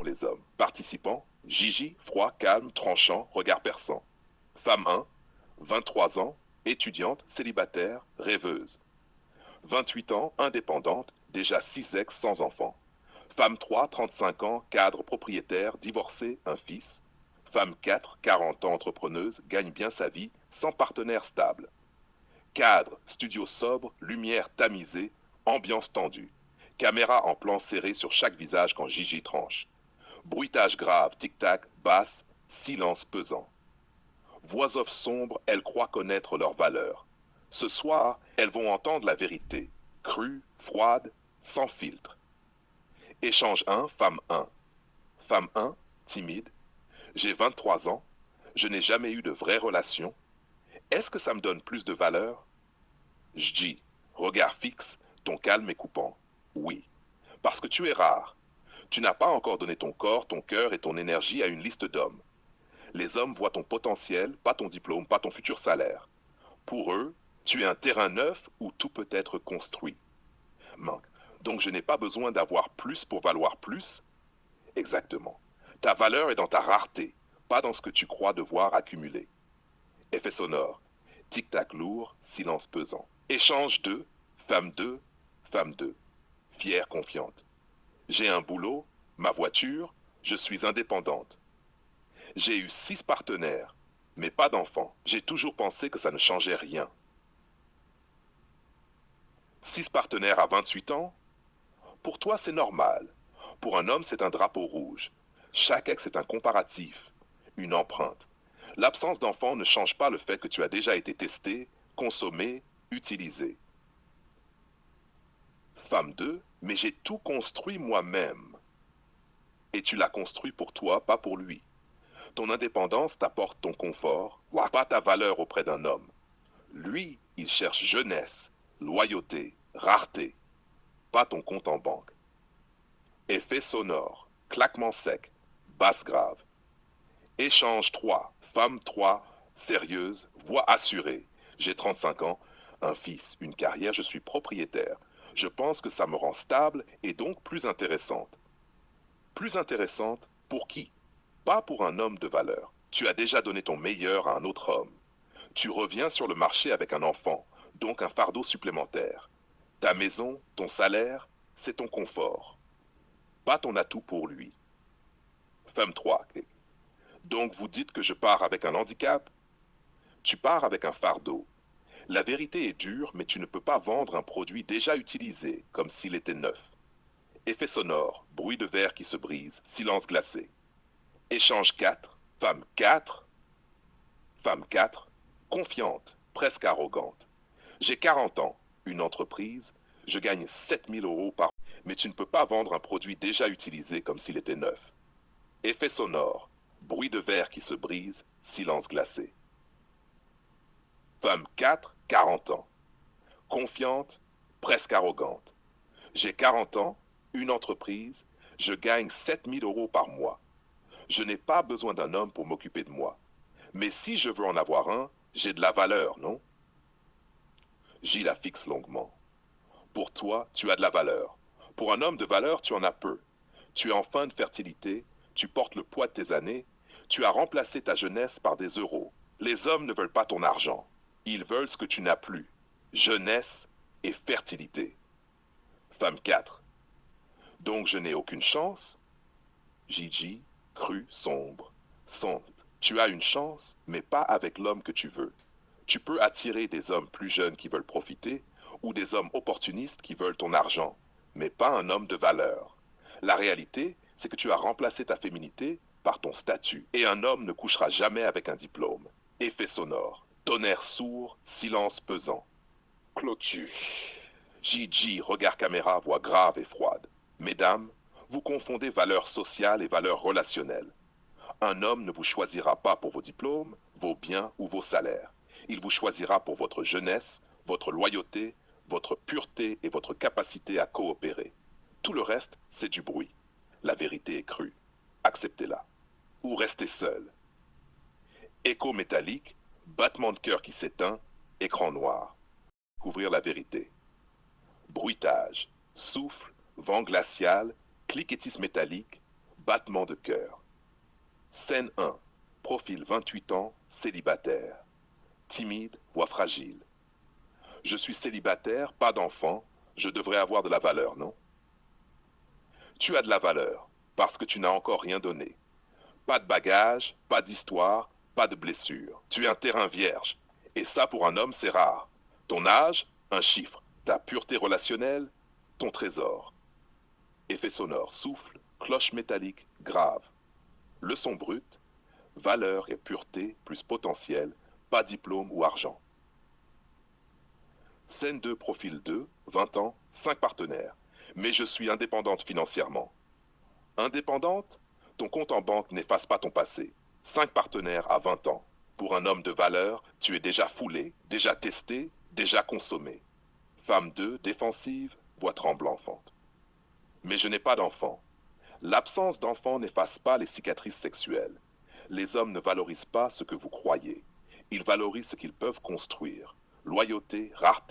les hommes. Participants, Gigi, froid, calme, tranchant, regard perçant. Femme 1, 23 ans, étudiante, célibataire, rêveuse. 28 ans, indépendante, déjà 6 ex sans enfant. Femme 3, 35 ans, cadre propriétaire, divorcée, un fils. Femme 4, 40 ans, entrepreneuse, gagne bien sa vie, sans partenaire stable. Cadre, studio sobre, lumière tamisée, ambiance tendue. Caméra en plan serré sur chaque visage quand Gigi tranche. Bruitage grave, tic-tac, basse, silence pesant. Voix off sombre, elles croient connaître leur valeur. Ce soir, elles vont entendre la vérité, crue, froide, sans filtre. Échange 1, femme 1. Femme 1, timide. J'ai 23 ans. Je n'ai jamais eu de vraie relation. Est-ce que ça me donne plus de valeur? J. Regard fixe, ton calme est coupant. Oui. Parce que tu es rare. Tu n'as pas encore donné ton corps, ton cœur et ton énergie à une liste d'hommes. Les hommes voient ton potentiel, pas ton diplôme, pas ton futur salaire. Pour eux, tu es un terrain neuf où tout peut être construit. Manque. Donc je n'ai pas besoin d'avoir plus pour valoir plus. Exactement. Ta valeur est dans ta rareté, pas dans ce que tu crois devoir accumuler. Effet sonore. Tic-tac lourd, silence pesant. Échange 2, femme 2, femme 2. Fière, confiante. J'ai un boulot, ma voiture, je suis indépendante. J'ai eu 6 partenaires, mais pas d'enfants. J'ai toujours pensé que ça ne changeait rien. 6 partenaires à 28 ans? Pour toi, c'est normal. Pour un homme, c'est un drapeau rouge. Chaque ex est un comparatif, une empreinte. L'absence d'enfant ne change pas le fait que tu as déjà été testé, consommé, utilisé. Femme 2, mais j'ai tout construit moi-même. Et tu l'as construit pour toi, pas pour lui. Ton indépendance t'apporte ton confort, pas ta valeur auprès d'un homme. Lui, il cherche jeunesse, loyauté, rareté, pas ton compte en banque. Effet sonore, claquement sec, basse grave. Échange 3, femme 3, sérieuse, voix assurée. J'ai 35 ans, un fils, une carrière, je suis propriétaire. Je pense que ça me rend stable et donc plus intéressante. Plus intéressante pour qui? Pas pour un homme de valeur. Tu as déjà donné ton meilleur à un autre homme. Tu reviens sur le marché avec un enfant, donc un fardeau supplémentaire. Ta maison, ton salaire, c'est ton confort, pas ton atout pour lui. Femme 3. Donc vous dites que je pars avec un handicap? Tu pars avec un fardeau. La vérité est dure, mais tu ne peux pas vendre un produit déjà utilisé, comme s'il était neuf. Effet sonore, bruit de verre qui se brise, silence glacé. Échange 4, femme 4, femme 4, confiante, presque arrogante. J'ai 40 ans, une entreprise, je gagne 7 000 euros par mois, mais tu ne peux pas vendre un produit déjà utilisé comme s'il était neuf. Effet sonore, bruit de verre qui se brise, silence glacé. Femme 4, 40 ans. Confiante, presque arrogante. J'ai 40 ans, une entreprise, je gagne 7 000 euros par mois. Je n'ai pas besoin d'un homme pour m'occuper de moi. Mais si je veux en avoir un, j'ai de la valeur, non? J'y la fixe longuement. Pour toi, tu as de la valeur. Pour un homme de valeur, tu en as peu. Tu es en fin de fertilité, tu portes le poids de tes années, tu as remplacé ta jeunesse par des euros. Les hommes ne veulent pas ton argent. Ils veulent ce que tu n'as plus. Jeunesse et fertilité. Femme 4. Donc je n'ai aucune chance? Gigi, cru, sombre. Sombre. Tu as une chance, mais pas avec l'homme que tu veux. Tu peux attirer des hommes plus jeunes qui veulent profiter, ou des hommes opportunistes qui veulent ton argent, mais pas un homme de valeur. La réalité, c'est que tu as remplacé ta féminité par ton statut, et un homme ne couchera jamais avec un diplôme. Effet sonore, tonnerre sourd, silence pesant. Clôture. Gigi, regard caméra, voix grave et froide. Mesdames, vous confondez valeurs sociales et valeurs relationnelles. Un homme ne vous choisira pas pour vos diplômes, vos biens ou vos salaires. Il vous choisira pour votre jeunesse, votre loyauté, votre pureté et votre capacité à coopérer. Tout le reste, c'est du bruit. La vérité est crue. Acceptez-la. Ou restez seul. Écho métallique, battement de cœur qui s'éteint, écran noir. Couvrir la vérité. Bruitage, souffle, vent glacial, cliquetis métallique, Battement de cœur. Scène 1. Profil 28 ans, célibataire. Timide, voix fragile. Je suis célibataire, pas d'enfant, je devrais avoir de la valeur, non? Tu as de la valeur, parce que tu n'as encore rien donné. Pas de bagage, pas d'histoire, pas de blessure. Tu es un terrain vierge. Et ça, pour un homme, c'est rare. Ton âge, un chiffre. Ta pureté relationnelle, ton trésor. Effet sonore, souffle, cloche métallique, grave. Leçon brute, valeur et pureté plus potentiel, pas diplôme ou argent. Scène 2, profil 2, 20 ans, 5 partenaires. Mais je suis indépendante financièrement. Indépendante? Ton compte en banque n'efface pas ton passé. 5 partenaires à 20 ans. Pour un homme de valeur, tu es déjà foulé, déjà testé, déjà consommé. Femme 2, défensive, voix tremblante. Mais je n'ai pas d'enfant. L'absence d'enfant n'efface pas les cicatrices sexuelles. Les hommes ne valorisent pas ce que vous croyez. Ils valorisent ce qu'ils peuvent construire. Loyauté, rareté.